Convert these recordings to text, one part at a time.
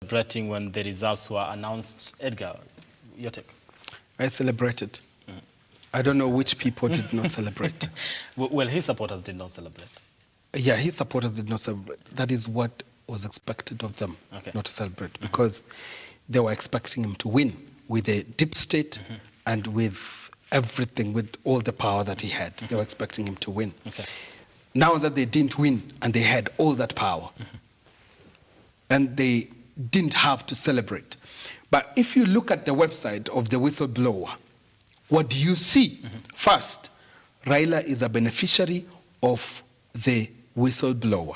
celebrating when the results were announced. Edgar, your take? I celebrated. I don't know which people did not celebrate. Well, his supporters did not celebrate. Yeah, his supporters did not celebrate. That is what was expected of them, not to celebrate, because they were expecting him to win with a deep state and with everything, with all the power that he had. They were expecting him to win. Now that they didn't win and they had all that power, and they didn't have to celebrate. But if you look at the website of the whistleblower, what do you see? First, Raila is a beneficiary of the whistleblower.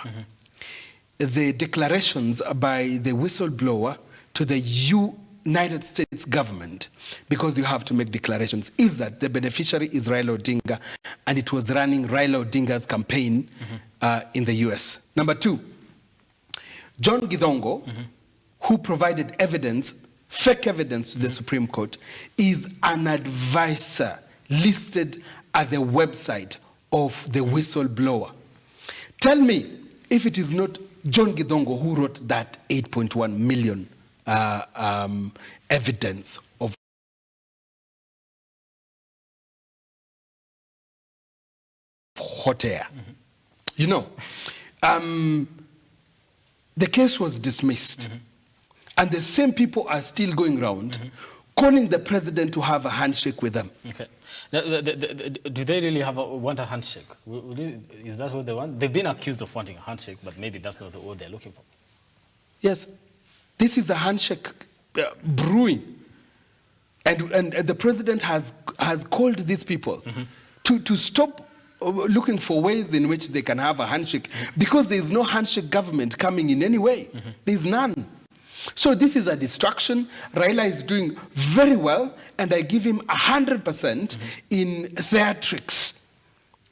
The declarations by the whistleblower to the United States government, because you have to make declarations, is that the beneficiary is Raila Odinga, and it was running Raila Odinga's campaign in the US. Number two, John Githongo, who provided evidence, fake evidence to the Supreme Court, is an advisor listed at the website of the whistleblower. Tell me if it is not John Githongo who wrote that 8.1 million evidence of hot air. You know, the case was dismissed, and the same people are still going around calling the president to have a handshake with them. Okay. Now, do they really want a handshake? Is that what they want? They've been accused of wanting a handshake, but maybe that's not what they're looking for. Yes. This is a handshake brewing. And the president has called these people to stop looking for ways in which they can have a handshake, because there is no handshake government coming in any way. There's none. So this is a distraction. Raila is doing very well, and I give him 100% in theatrics.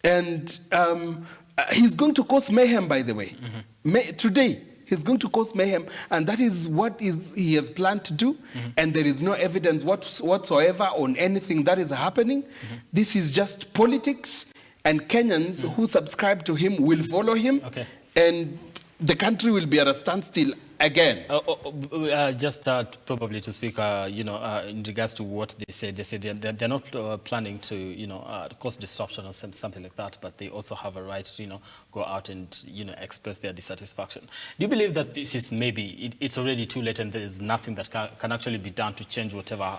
And he's going to cause mayhem, by the way. Today, he's going to cause mayhem, and that is what he has planned to do, and there is no evidence whatsoever on anything that is happening. This is just politics, and Kenyans who subscribe to him will follow him, and the country will be at a standstill again. Just probably to speak, in regards to what they say they're not planning to, cause disruption or something like that, but they also have a right to, go out and, express their dissatisfaction. Do you believe that this is maybe, it's already too late and there is nothing that can actually be done to change whatever,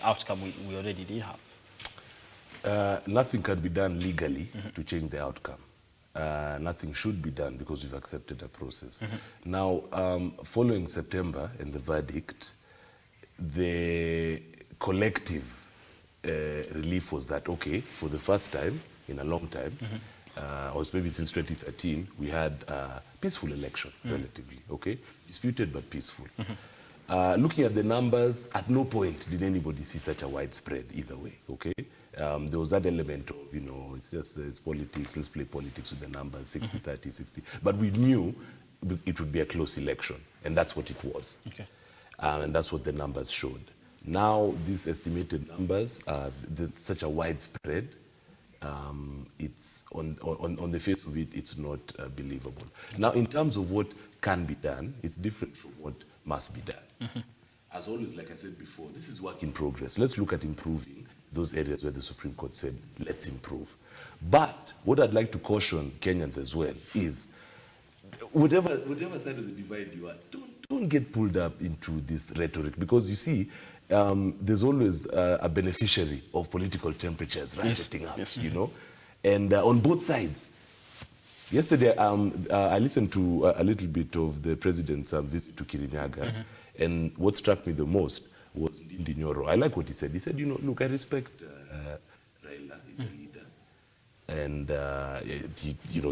outcome we already did have? Nothing can be done legally to change the outcome. Nothing should be done because we've accepted a process. Now, following September and the verdict, the collective relief was that, okay, for the first time in a long time, or maybe since 2013, we had a peaceful election, relatively, okay? Disputed but peaceful. Looking at the numbers, at no point did anybody see such a widespread either way, okay? There was that element of, it's politics, let's play politics with the numbers, 60, 30, 60. But we knew it would be a close election, and that's what it was. And that's what the numbers showed. Now, these estimated numbers, there's such a widespread, it's on the face of it, it's not believable. Now, in terms of what can be done, it's different from what must be done. As always, like I said before, this is work in progress. Let's look at improving those areas where the Supreme Court said, let's improve. But what I'd like to caution Kenyans as well is, whatever side of the divide you are, don't get pulled up into this rhetoric, because you see, there's always a beneficiary of political temperatures ratcheting up, and on both sides. Yesterday, I listened to a little bit of the president's visit to Kirinyaga, and what struck me the most was Ndindi Nyoro. I like what he said. He said, look, I respect Raila, he's a leader, and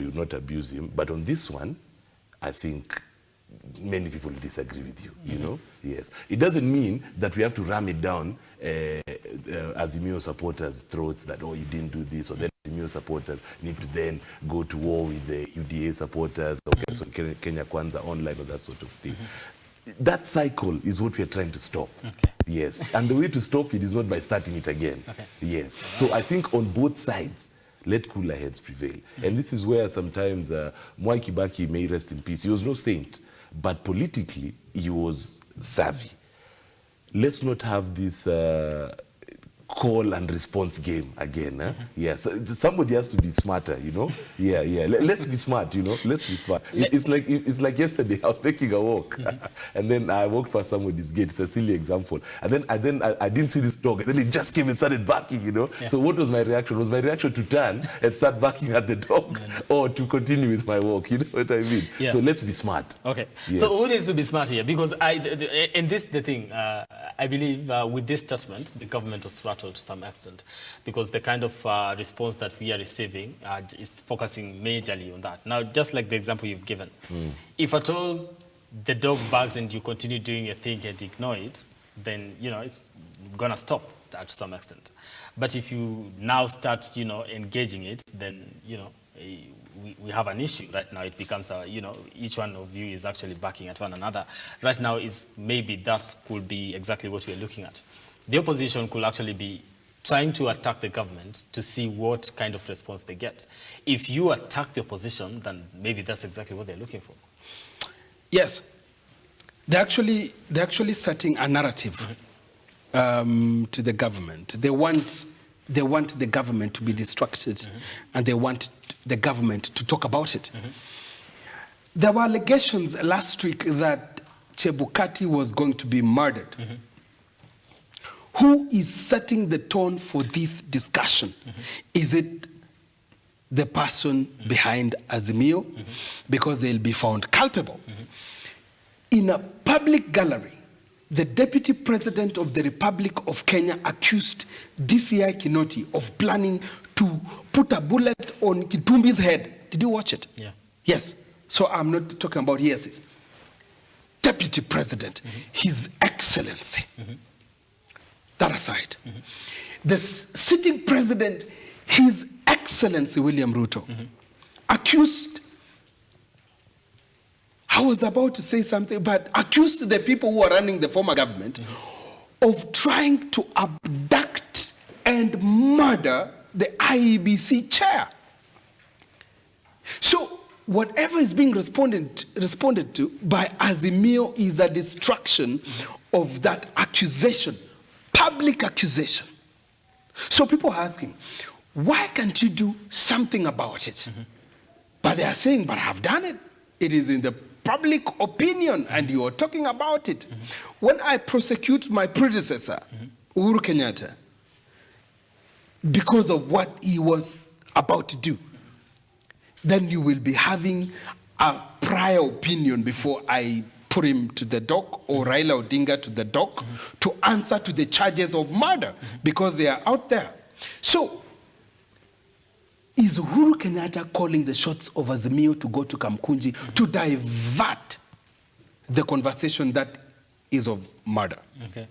you not abuse him. But on this one, I think many people disagree with you, Yes. It doesn't mean that we have to ram it down Azimio supporters' throats that, oh, you didn't do this, or then Azimio supporters need to then go to war with the UDA supporters, or so Kenya Kwanza online, or that sort of thing. That cycle is what we are trying to stop. Yes. And the way to stop it is not by starting it again. Yes. So I think on both sides, let cooler heads prevail. And this is where sometimes Mwai Kibaki, may rest in peace, he was no saint, but politically he was savvy. Let's not have this call and response game again. Yes, somebody has to be smarter, you know. Let's be smart, you know. Let's be smart. It's like yesterday. I was taking a walk, and then I walked past somebody's gate. It's a silly example. And then I didn't see this dog, and then it just came and started barking, you know. So what was my reaction? Was my reaction to turn and start barking at the dog, or to continue with my walk? You know what I mean? So let's be smart. Okay. Yes. So who needs to be smart here? Because the thing. I believe with this statement, the government was rattled to some extent, because the kind of response that we are receiving is focusing majorly on that. Now, just like the example you've given, if at all the dog barks and you continue doing your thing and ignore it, then, you know, it's gonna stop to some extent. But if you now start, you know, engaging it, then, you know, we have an issue right now. It becomes, you know, each one of you is actually backing at one another. Right now, maybe that could be exactly what we're looking at. The opposition could actually be trying to attack the government to see what kind of response they get. If you attack the opposition, then maybe that's exactly what they're looking for. Yes, they're actually setting a narrative to the government. They want the government to be distracted, and they want the government to talk about it. There were allegations last week that Chebukati was going to be murdered. Who is setting the tone for this discussion? Is it the person behind Azimio? Because they'll be found culpable. In a public gallery, the Deputy President of the Republic of Kenya accused DCI Kinoti of planning to put a bullet on Kitumbi's head. Did you watch it? Yeah. Yes. So I'm not talking about yes. Deputy President, His Excellency. That aside. The sitting president, His Excellency William Ruto, accused, I was about to say something, but accused the people who are running the former government of trying to abduct and murder the IEBC chair. So whatever is being responded to by Azimio is a distraction of that accusation, public accusation. So people are asking, why can't you do something about it? But they are saying, but I've done it. It is in the public opinion, and you are talking about it. When I prosecute my predecessor, Uhuru Kenyatta, because of what he was about to do, then you will be having a prior opinion before I put him to the dock, or Raila Odinga to the dock, to answer to the charges of murder, because they are out there. So, is Uhuru Kenyatta calling the shots of Azimio to go to Kamkunji to divert the conversation that is of murder? Okay.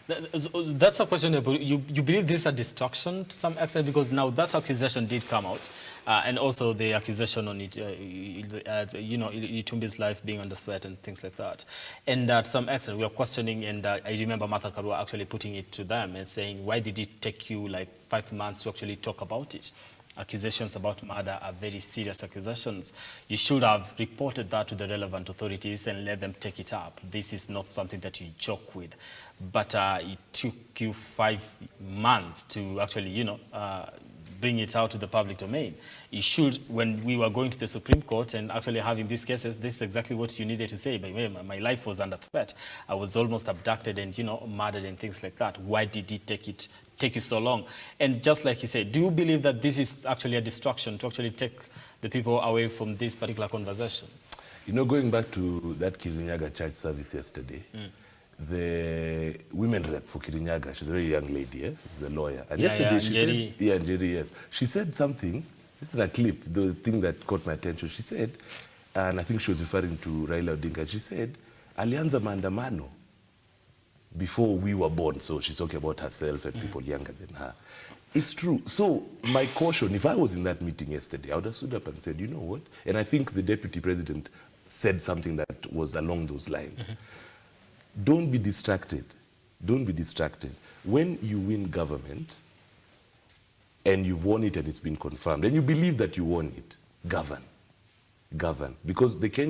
That's a question. You believe this is a distraction to some extent, because now that accusation did come out, and also the accusation on it, you know, Itumbi's life being under threat and things like that. And at some extent, we are questioning, and I remember Martha Karua actually putting it to them and saying, why did it take you like 5 months to actually talk about it? Accusations about murder are very serious accusations. You should have reported that to the relevant authorities and let them take it up. This is not something that you joke with. But it took you 5 months to actually, you know, bring it out to the public domain. You should, when we were going to the Supreme Court and actually having these cases, this is exactly what you needed to say. My life was under threat. I was almost abducted and, you know, murdered and things like that. Why did it take you so long? And just like he said, do you believe that this is actually a distraction to actually take the people away from this particular conversation? You know, going back to that Kirinyaga church service yesterday, the women rep for Kirinyaga, she's a very young lady, she's a lawyer. And yesterday she said, Njeri, yes. She said something, this is a clip, the thing that caught my attention. She said, and I think she was referring to Raila Odinga, she said, alianza maandamano before we were born. So she's talking about herself and people younger than her. It's true. So my caution, if I was in that meeting yesterday, I would have stood up and said, you know what? And I think the deputy president said something that was along those lines. Don't be distracted. Don't be distracted. When you win government and you've won it and it's been confirmed and you believe that you won it, govern. Govern. Because the Kenyan